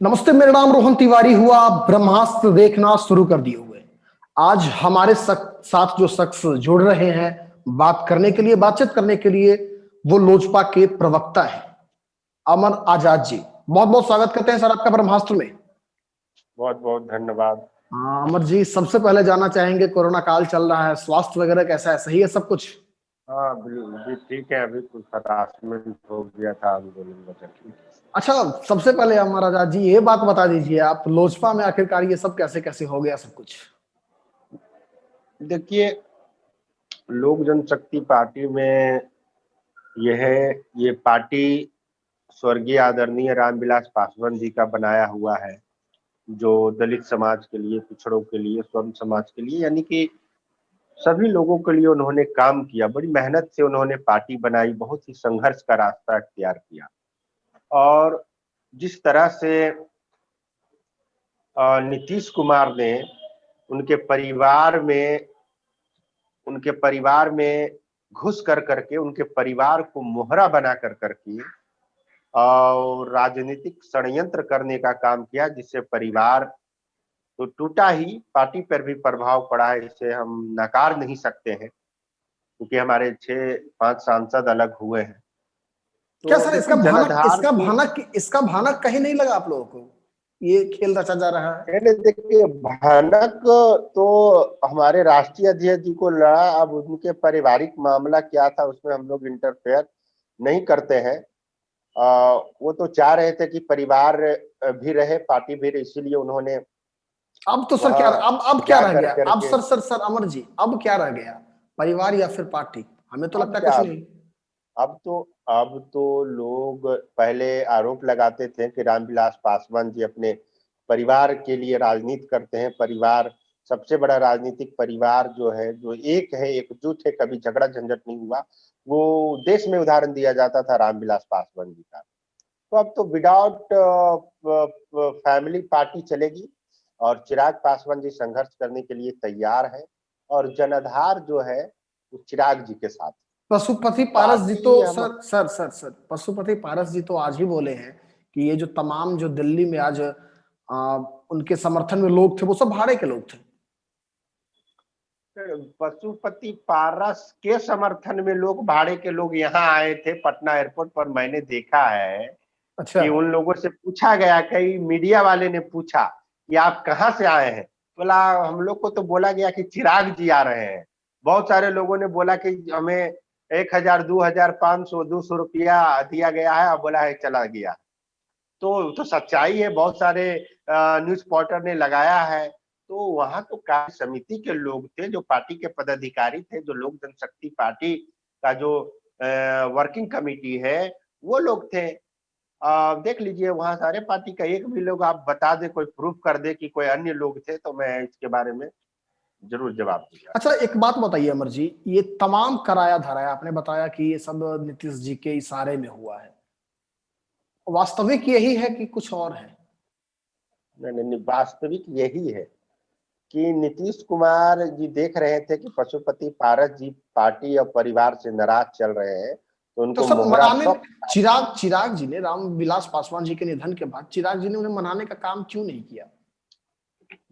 नमस्ते, मेरा नाम रोहन तिवारी हुआ। आप ब्रह्मास्त्र देखना शुरू कर दिए हुए। आज हमारे साथ जो शख्स जुड़ रहे हैं बात करने के लिए, बातचीत करने के लिए, वो लोजपा के प्रवक्ता है अमर आजाद जी। बहुत बहुत स्वागत करते हैं सर आपका ब्रह्मास्त्र में। बहुत बहुत धन्यवाद। हाँ अमर जी, सबसे पहले जानना चाहेंगे, कोरोना काल चल रहा है, स्वास्थ्य वगैरह कैसा है? सही है सब कुछ? हाँ जी, ठीक है। अभी कुछ हरासमेंट हो गया था आंदोलन में। अच्छा, सबसे पहले अमर आजाद जी ये बात बता दीजिए, आप लोजपा में आखिरकार ये सब कैसे कैसे हो गया सब कुछ? देखिए, लोक जनशक्ति पार्टी में यह ये पार्टी स्वर्गीय आदरणीय रामविलास पासवान जी का बनाया हुआ है, जो दलित समाज के लिए, पिछड़ों के लिए, स्वर्ण समाज के लिए, यानी कि सभी लोगों के लिए उन्होंने काम किया। बड़ी मेहनत से उन्होंने पार्टी बनाई, बहुत ही संघर्ष का रास्ता अख्तियार किया। और जिस तरह से नीतीश कुमार ने उनके परिवार में घुस कर करके उनके परिवार को मोहरा बना कर करके और राजनीतिक षड्यंत्र करने का काम किया, जिससे परिवार तो टूटा ही, पार्टी पर भी प्रभाव पड़ा है। इसे हम नकार नहीं सकते हैं, क्योंकि हमारे 6-5 सांसद अलग हुए हैं। क्या तो सर इसका देखिए, भनक जनाधार इसका तो भनक इसका भनक कहीं नहीं लगा आप लोगों को? ये खेल रचा जा रहा है। मैंने, देखिए, भनक तो हमारे राष्ट्रीय अध्यक्ष जी को लड़ा। अब उनके पारिवारिक मामला क्या था उसमें हम लोग इंटरफेयर नहीं करते हैं। वो तो चाह रहे थे कि परिवार भी रहे, पार्टी भी रहे, इसीलिए उन्होंने अब तो सर क्या, वहां अब क्या जा रह कर गया? अब करके। सर अमर जी, अब क्या रह गया? परिवार या फिर पार्टी? हमें तो अब लगता है क्या, कुछ नहीं। अब तो लोग पहले आरोप लगाते थे कि रामविलास पासवान जी अपने परिवार के लिए राजनीति करते हैं। परिवार, सबसे बड़ा राजनीतिक परिवार जो है, जो एक है, एकजुट है, कभी झगड़ा झंझट नहीं हुआ, वो देश में उदाहरण दिया जाता था रामविलास पासवान जी का। तो अब तो विदाउट फैमिली पार्टी चलेगी, और चिराग पासवान जी संघर्ष करने के लिए तैयार है। और जनाधार जो है वो चिराग जी के साथ। पशुपति पारस जी तो पार्टी हम सर पशुपति पारस जी तो आज ही बोले हैं कि ये जो तमाम जो दिल्ली में आज उनके समर्थन में लोग थे, वो सब भाड़े के लोग थे। पशुपति पारस के समर्थन में लोग, भाड़े के लोग यहाँ आए थे पटना एयरपोर्ट पर। मैंने देखा है अच्छा। कि उन लोगों से पूछा गया, कई मीडिया वाले ने पूछा कि आप कहाँ से आए हैं। बोला, हम लोग को तो बोला गया कि चिराग जी आ रहे हैं। बहुत सारे लोगों ने बोला कि हमें 1,000, 2,000, 500, 200 रुपया दिया गया है, और बोला है चला गया। तो सच्चाई है, बहुत सारे न्यूज पोर्टल ने लगाया है। तो वहां तो कार्य समिति के लोग थे, जो पार्टी के पदाधिकारी थे, जो लोक जनशक्ति पार्टी का जो वर्किंग कमेटी है, वो लोग थे। देख लीजिए, वहां सारे पार्टी का एक भी लोग आप बता दे, कोई प्रूफ कर दे कि कोई अन्य लोग थे, तो मैं इसके बारे में जरूर जवाब दूंगा। अच्छा, एक बात बताइए अमर जी, ये तमाम कराया धराया आपने बताया कि ये सब नीतीश जी के इशारे में हुआ है, वास्तविक यही है कि कुछ और है? नहीं नहीं, वास्तविक यही है कि नीतीश कुमार जी देख रहे थे कि पशुपति पारस जी पार्टी और परिवार से नाराज चल रहे हैं, तो तो उनको सब मोहरा मनाने, सब। चिराग जी ने, रामविलास पासवान जी के निधन के बाद चिराग जी ने उन्हें मनाने का काम क्यों नहीं किया?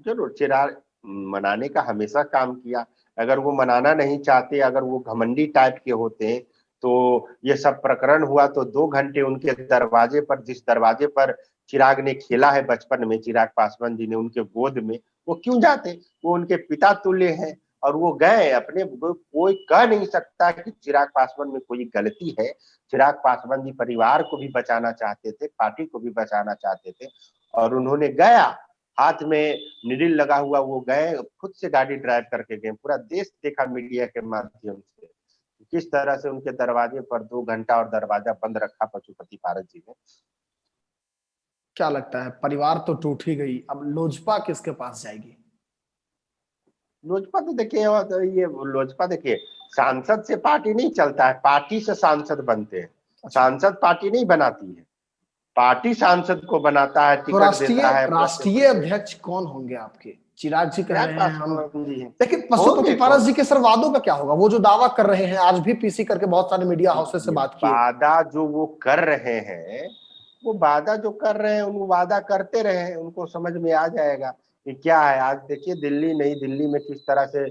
जरूर चिराग मनाने का हमेशा काम किया। अगर वो मनाना नहीं चाहते, अगर वो घमंडी टाइप के होते, तो ये सब प्रकरण हुआ तो 2 घंटे उनके दरवाजे पर, जिस दरवाजे पर चिराग ने खेला है बचपन में, चिराग पासवान जी ने उनके गोद में, वो क्यों जाते? वो उनके पिता तुल्य हैं, और वो गए अपने। कोई कह नहीं सकता कि चिराग पासवान में कोई गलती है। चिराग पासवान जी परिवार को भी बचाना चाहते थे, पार्टी को भी बचाना चाहते थे, और उन्होंने गया, हाथ में निडिल लगा हुआ, वो गए, खुद से गाड़ी ड्राइव करके गए। पूरा देश देखा मीडिया के माध्यम से किस तरह से उनके दरवाजे पर 2 घंटा और दरवाजा बंद रखा पशुपति पारस जी ने। क्या लगता है, परिवार तो टूट ही गई, अब लोजपा किसके पास जाएगी? लोजपा तो देखिए, ये लोजपा देखिए, सांसद से पार्टी नहीं चलता है, पार्टी से सांसद बनते हैं। अच्छा, सांसद पार्टी नहीं बनाती है, पार्टी सांसद को बनाता है, तो टिकट राष्ट्रीय देता है, प्लस राष्ट्रीय अध्यक्ष कौन होंगे आपके? चिराग जी कह चिराग रहे हैं हम, पासवान जी हैं। लेकिन पशुपति होंगे पारस कौन? जी के सर वादों का क्या होगा? वो जो दावा कर रहे हैं, आज भी पीसी करके बहुत सारे मीडिया हाउसेस से ये बात किए। वादा जो वो कर रहे हैं, वो वादा जो कर रहे हैं वो वादा करते रहे, उनको समझ में आ जाएगा कि क्या है। आज देखिए दिल्ली, नई दिल्ली में किस तरह से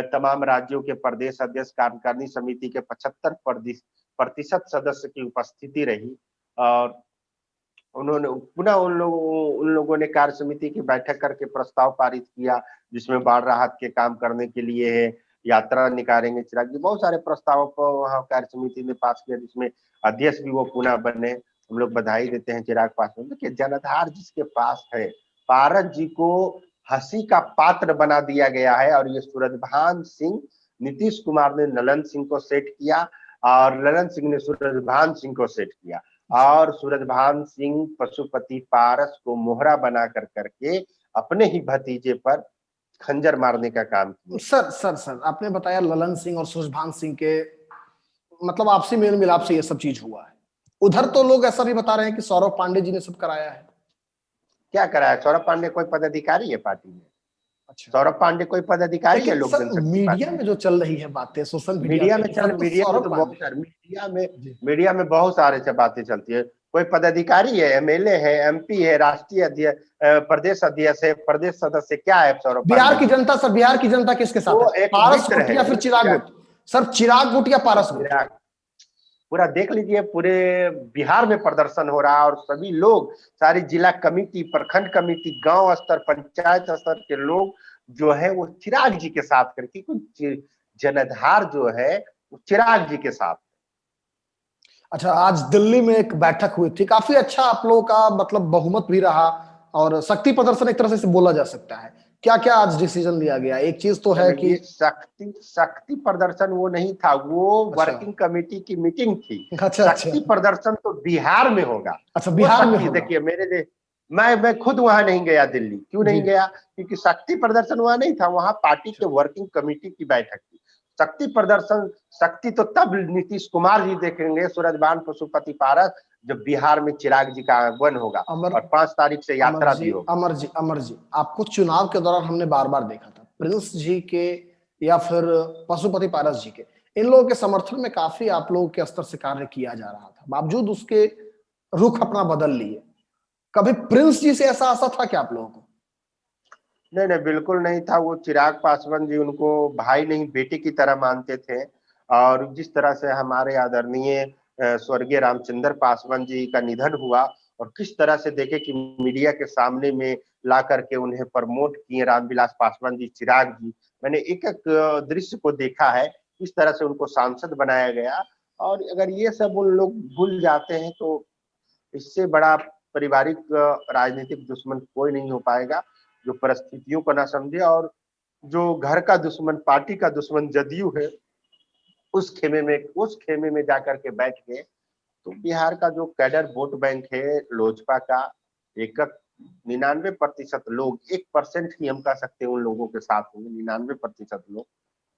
तमाम राज्यों के प्रदेश अध्यक्ष, कार्यकारिणी समिति के 75% सदस्य की उपस्थिति रही, और उन्होंने पुनः उन लोगों ने कार्य समिति की बैठक करके प्रस्ताव पारित किया, जिसमें बाढ़ राहत के काम करने के लिए है, यात्रा निकालेंगे चिराग जी, बहुत सारे प्रस्तावों को वहाँ कार्य समिति ने पास किया, जिसमें अध्यक्ष भी वो पुनः बने। हम लोग बधाई देते हैं चिराग पासवान। देखिए जनाधार जिसके पास है, पारस जी को हंसी का पात्र बना दिया गया है, और ये सूरजभान सिंह, नीतीश कुमार ने ललन सिंह को सेट किया और ललन सिंह ने सूरजभान सिंह को सेट किया, और सूरजभान सिंह पशुपति पारस को मोहरा बना कर करके अपने ही भतीजे पर खंजर मारने का काम किया। सर आपने बताया ललन सिंह और सूरजभान सिंह के मतलब आपसी मेल मिलाप से ये सब चीज हुआ है। उधर तो लोग ऐसा भी बता रहे हैं कि सौरभ पांडे जी ने सब कराया है। क्या कराया? सौरभ पांडे कोई पदाधिकारी है पार्टी में? अच्छा, सौरभ पांडे कोई पदाधिकारी है लेकिन लोक सर जनशक्ति मीडिया पार्टी? में जो चल रही है बातें सोशल मीडिया में पे, चल, सब मीडिया में तो सौरभ बहुत पांडे। सारे, जी। मीडिया में बहुत सारे से बातें चलती है। कोई पदाधिकारी है, एमएलए है, एमपी है, राष्ट्रीय अध्यक्ष, प्रदेश अध्यक्ष है, प्रदेश सदस्य, क्या है सौरभ बिहार पांडे की जी? जनता सर, बिहार की जनता किसके साथ वो है? एक पारस मित्र गुट है या फिर वो चिराग चिराग। गुट? सर चिराग गुट या पारस गुट? चिराग, पूरा देख लीजिए, पूरे बिहार में प्रदर्शन हो रहा है, और सभी लोग, सारी जिला कमेटी, प्रखंड कमेटी, गांव स्तर, पंचायत स्तर के लोग जो है वो चिराग जी के साथ करके, कुछ जनाधार जो है वो चिराग जी के साथ। अच्छा, आज दिल्ली में एक बैठक हुई थी, काफी अच्छा आप लोगों का मतलब बहुमत भी रहा और शक्ति प्रदर्शन एक तरह से बोला जा सकता है। क्या क्या आज डिसीजन लिया गया? एक चीज तो है कि ये शक्ति प्रदर्शन वो नहीं था, वो अच्छा वर्किंग कमेटी की मीटिंग थी। अच्छा अच्छा शक्ति प्रदर्शन तो बिहार में होगा। अच्छा, वो बिहार में शक्ति होगा। देखिए, मेरे लिए, मैं खुद वहां नहीं गया दिल्ली। क्यों जी नहीं गया? क्योंकि शक्ति प्रदर्शन वहां नहीं था, वहां पार्टी के अच्छा वर्किंग कमेटी की बैठक थी। शक्ति प्रदर्शन, शक्ति तो तब नीतीश कुमार जी देखेंगे, सूरजभान पशुपति पारस, जब बिहार में चिराग जी का आगमन होगा, अमर और 5 तारीख से अमर यात्रा जी भी होगी। अमर जी, आपको चुनाव के दौरान हमने बार बार देखा था प्रिंस जी के या फिर पशुपति पारस जी के, इन लोगों के समर्थन में काफी आप लोगों के स्तर से कार्य किया जा रहा था, बावजूद उसके रुख अपना बदल लिए। कभी प्रिंस जी से ऐसा आशा था क्या आप लोगों को? नहीं नहीं, बिल्कुल नहीं था। वो चिराग पासवान जी उनको भाई नहीं बेटे की तरह मानते थे, और जिस तरह से हमारे आदरणीय स्वर्गीय रामचंद्र पासवान जी का निधन हुआ, और किस तरह से देखे कि मीडिया के सामने में ला करके उन्हें प्रमोट किए रामविलास पासवान जी, चिराग जी, मैंने एक एक दृश्य को देखा है, किस तरह से उनको सांसद बनाया गया। और अगर ये सब उन लोग भूल जाते हैं तो इससे बड़ा पारिवारिक राजनीतिक दुश्मन कोई नहीं हो पाएगा, जो परिस्थितियों को ना समझे, और जो घर का दुश्मन, पार्टी का दुश्मन जदयू है, उस खेमे में जाकर के बैठ गए। तो बिहार का जो कैडर वोट बैंक है लोजपा का, एक 99% लोग, 1% ही हम कह सकते हैं उन लोगों के साथ होंगे। 99% लोग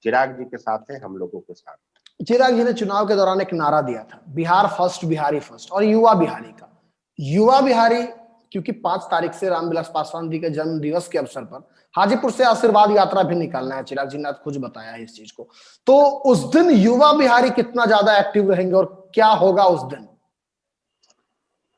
चिराग जी के साथ है, हम लोगों के साथ। चिराग जी ने चुनाव के दौरान एक नारा दिया था, बिहार फर्स्ट बिहारी फर्स्ट, और युवा बिहारी का, युवा बिहारी, क्योंकि 5 तारीख से रामविलास पासवान जी के जन्म दिवस के अवसर पर हाजीपुर से आशीर्वाद यात्रा भी निकालना है, चिराग जी ने खुद बताया है इस चीज को। तो उस दिन युवा बिहारी कितना ज्यादा एक्टिव रहेंगे और क्या होगा उस दिन?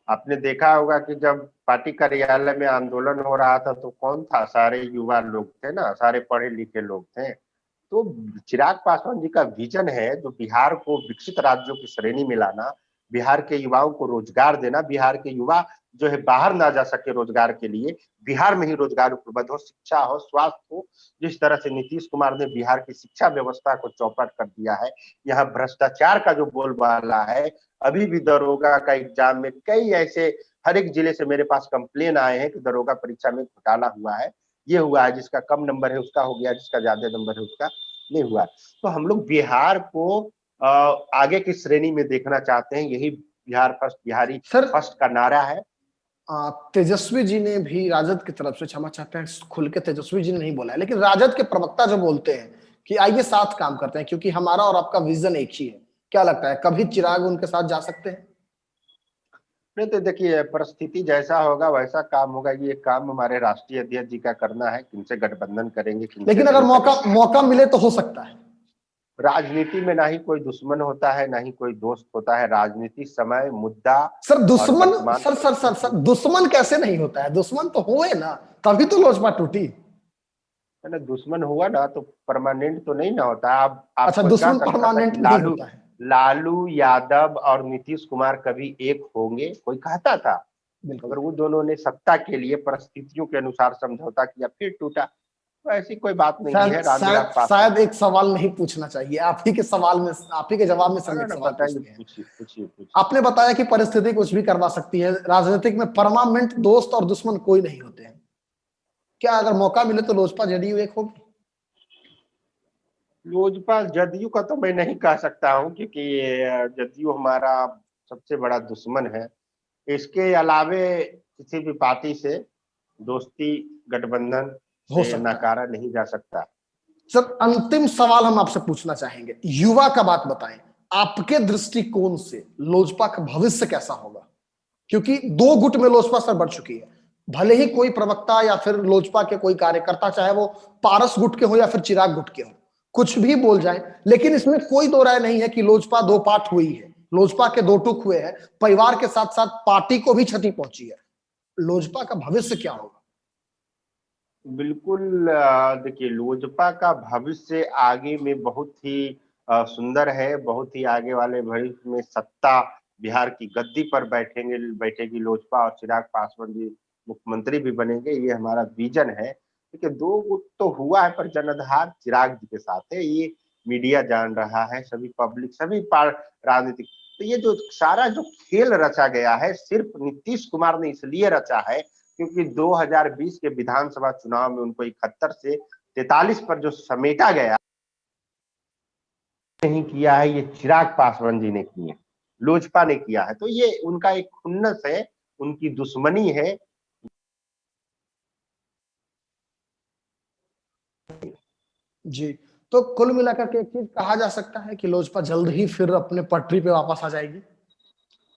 आपने देखा होगा कि जब पार्टी कार्यालय में आंदोलन हो रहा था तो कौन था? सारे युवा लोग थे ना, सारे पढ़े लिखे लोग थे। तो चिराग पासवान जी का विजन है जो बिहार को विकसित राज्यों की श्रेणी में लाना, बिहार के युवाओं को रोजगार देना, बिहार के युवा जो है बाहर ना जा सके रोजगार के लिए, बिहार में ही रोजगार उपलब्ध हो, शिक्षा हो, स्वास्थ्य हो। जिस तरह से नीतीश कुमार ने बिहार की शिक्षा व्यवस्था को चौपट कर दिया है, यहाँ भ्रष्टाचार का जो बोलबाला है, अभी भी दरोगा का एग्जाम में कई ऐसे, हर एक जिले से मेरे पास कंप्लेन आए हैं कि दरोगा परीक्षा में घोटाला हुआ है, ये हुआ है, जिसका कम नंबर है उसका हो गया, जिसका ज्यादा नंबर है उसका नहीं हुआ। तो हम लोग बिहार को आगे की श्रेणी में देखना चाहते हैं, यही Bihar first, Bihari sir first का नारा है। तेजस्वी जी ने भी राजद की तरफ से, क्षमा चाहते हैं खुल के तेजस्वी जी ने नहीं बोला है, लेकिन राजद के प्रवक्ता जो बोलते हैं कि आइए साथ काम करते हैं क्योंकि हमारा और आपका विजन एक ही है, क्या लगता है कभी चिराग उनके साथ जा सकते हैं? नहीं तो देखिए, परिस्थिति जैसा होगा वैसा काम होगा। ये काम हमारे राष्ट्रीय अध्यक्ष जी का करना है, किनसे गठबंधन करेंगे, किनसे लेकिन अगर नहीं मौका करेंगे। मौका मिले तो हो सकता है। राजनीति में ना ही कोई दुश्मन होता है, ना ही कोई दोस्त होता है। राजनीति समय, मुद्दा सर और दुश्मन, वर्तमान सर दुश्मन कैसे नहीं होता है? दुश्मन तो हुए ना, तभी तो लोजपा टूटी। है ना। दुश्मन हुआ ना तो परमानेंट तो नहीं ना होता। आप अच्छा, आपको क्या दुश्मन लगता था परमानेंट कि नहीं लालू होता है? लालू यादव और नीतीश कुमार कभी एक होंगे? कोई कहता था? बिल्कुल। मगर वो दोनों ने सत्ता के लिए परिस्थितियों के अनुसार समझौता किया, फिर टूटा। तो ऐसी कोई बात नहीं शायद है। रामविलास शायद पासवान, शायद एक सवाल नहीं पूछना चाहिए, आप ही के सवाल में, आप ही के जवाब में सब ना एक ना सवाल पूछ बताइए, लिए हैं। पूछिए पूछिए पूछिए। आपने बताया कि परिस्थिति कुछ भी करवा सकती है, राजनीतिक में परमानेंट दोस्त और दुश्मन कोई नहीं होते हैं। क्या अगर मौका मिले तो लोजपा जेडीयू एक होगी? लोजपा जदयू का तो मैं नहीं कह सकता हूँ, क्योंकि जदयू हमारा सबसे बड़ा दुश्मन है। इसके अलावे किसी भी पार्टी से दोस्ती, गठबंधन हो से सकता है। नकारा नहीं जा सकता। सर अंतिम सवाल हम आपसे पूछना चाहेंगे, युवा का बात बताएं, आपके दृष्टिकोण से लोजपा का भविष्य कैसा होगा? क्योंकि दो गुट में लोजपा सर बढ़ चुकी है। भले ही कोई प्रवक्ता या फिर लोजपा के कोई कार्यकर्ता, चाहे वो पारस गुट के हो या फिर चिराग गुट के हो, कुछ भी बोल जाए, लेकिन इसमें कोई दो राय नहीं है कि लोजपा दो पार्ट हुई है, लोजपा के दो टुक हुए हैं, परिवार के साथ साथ पार्टी को भी क्षति पहुंची है। लोजपा का भविष्य क्या होगा? बिल्कुल। देखिए, लोजपा का भविष्य आगे में बहुत ही सुंदर है। बहुत ही आगे वाले भविष्य में सत्ता बिहार की गद्दी पर बैठेगी लोजपा, और चिराग पासवान जी मुख्यमंत्री भी बनेंगे। ये हमारा विजन है। देखिए, दो गुट तो हुआ है, पर जनाधार चिराग जी के साथ है। ये मीडिया जान रहा है, सभी पब्लिक, सभी राजनीतिक। तो ये जो सारा जो खेल रचा गया है, सिर्फ नीतीश कुमार ने इसलिए रचा है क्योंकि 2020 के विधानसभा चुनाव में उनको 71 से 43 पर जो समेटा गया, नहीं किया है, ये चिराग पासवान जी ने किए, लोजपा ने किया है। तो ये उनका एक खुन्नस है, उनकी दुश्मनी है। जी, तो कुल मिलाकर के एक चीज कहा जा सकता है कि लोजपा जल्द ही फिर अपने पटरी पे वापस आ जाएगी।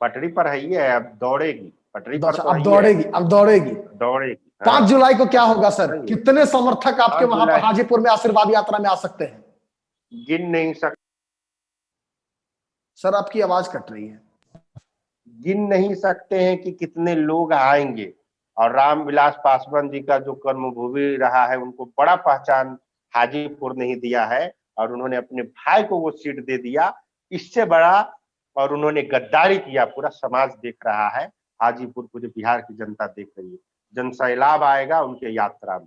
पटरी पर है ही है, अब दौड़ेगी। पटरी पर अच्छा, तो अब है ही है, दौड़ेगी, अब दौड़ेगी। दौड़ेगी। हाँ, 5 जुलाई को क्या अब होगा तो सर? सही है। कितने समर्थक आपके 5 वहां पर जुलाई हाजीपुर में आशीर्वाद यात्रा में आ सकते हैं? गिन नहीं सक सर आपकी आवाज कट रही है। गिन नहीं सकते हैं कि कितने लोग आएंगे। और रामविलास पासवान जी का जो कर्मभूमि रहा है, उनको बड़ा पहचान हाजीपुर नहीं दिया है, और उन्होंने अपने भाई को वो सीट दे दिया। इससे बड़ा, और उन्होंने गद्दारी किया, पूरा समाज देख रहा है। हाजीपुर को जो बिहार की जनता देख रही है, जनसैलाब आएगा उनके यात्रा में।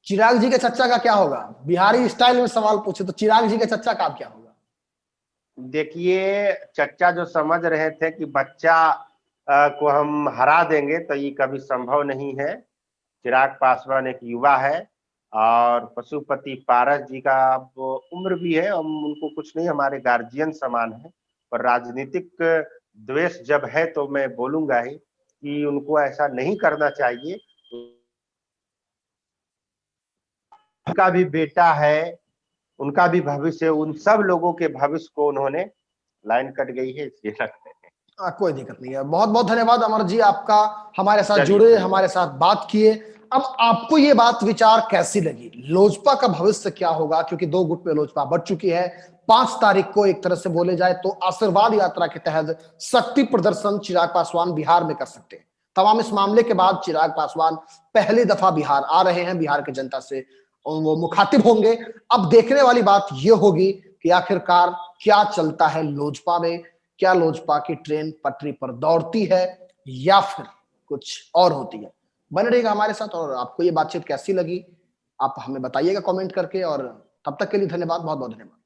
चिराग जी के चच्चा का क्या होगा? बिहारी स्टाइल में सवाल पूछे तो चिराग जी के चच्चा का क्या होगा? देखिए, चच्चा जो समझ रहे थे कि बच्चा को हम हरा देंगे, तो ये कभी संभव नहीं है। चिराग पासवान एक युवा है, और पशुपति पारस जी का अब उम्र भी है, हम उनको कुछ नहीं, हमारे गार्जियन समान है। पर राजनीतिक द्वेष जब है तो मैं बोलूंगा ही कि उनको ऐसा नहीं करना चाहिए। उनका भी बेटा है, उनका भी भविष्य, उन सब लोगों के भविष्य को उन्होंने, लाइन कट गई है इसलिए लगता है। कोई दिक्कत नहीं है। बहुत बहुत धन्यवाद अमर जी आपका, हमारे साथ चलिए, जुड़े, धन्यवाद। हमारे साथ बात किए। अब आपको ये बात विचार कैसी लगी? लोजपा का भविष्य क्या होगा? क्योंकि दो गुट में लोजपा बढ़ चुकी है। 5 तारीख को एक तरह से बोले जाए तो आशीर्वाद यात्रा के तहत शक्ति प्रदर्शन चिराग पासवान बिहार में कर सकते हैं। तमाम इस मामले के बाद चिराग पासवान पहली दफा बिहार आ रहे हैं, बिहार की जनता से वो मुखातिब होंगे। अब देखने वाली बात यह होगी कि आखिरकार क्या चलता है लोजपा में, क्या लोजपा की ट्रेन पटरी पर दौड़ती है या फिर कुछ और होती है। बने रहिएगा हमारे साथ, और आपको ये बातचीत कैसी लगी आप हमें बताइएगा कमेंट करके, और तब तक के लिए धन्यवाद, बहुत बहुत धन्यवाद।